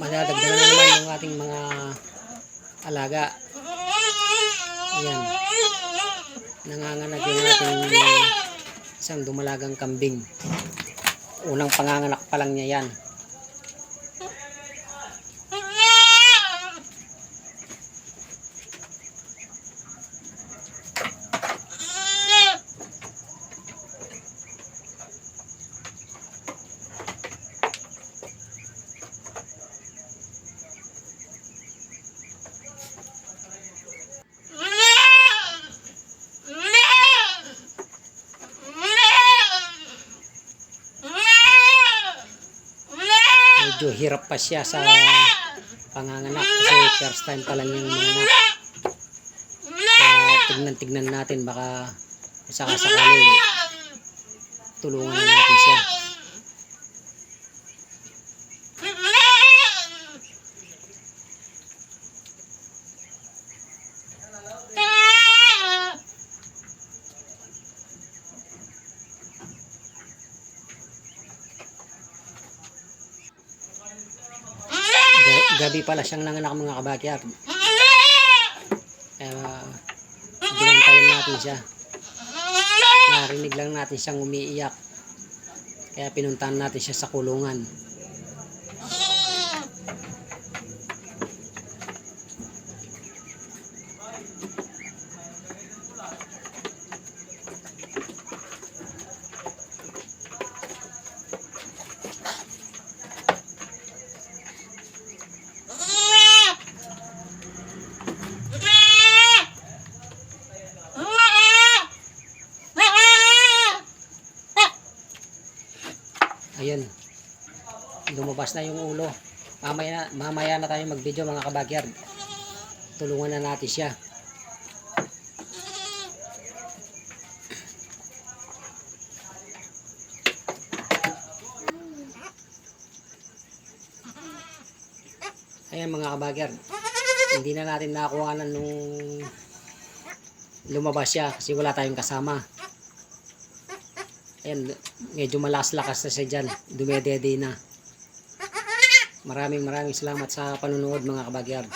madadagdagan na naman yung ating mga alaga. Ayan, nanganganak yung ating isang dumalagang kambing. Unang panganganak pa lang niya yan. Medyo hirap pa siya sa panganganak kasi first time pa lang yung manganak. Tignan natin, baka sakasakali tulungan na natin siya. Gabi pala siyang nanganak mga kabakyard. Binantayan natin siya. Narinig lang natin siyang umiiyak. Kaya pinuntahan natin siya sa kulungan. Ayun, lumabas na yung ulo. Mamaya na tayo mag-video mga kabakyard. Tulungan na natin siya. Ayan mga kabakyard, hindi na natin nakuhanan nung lumabas siya kasi wala tayong kasama. Ayan, medyo malakas-lakas na siya dyan. Dumedede na. Maraming salamat sa panunood mga kabakyard.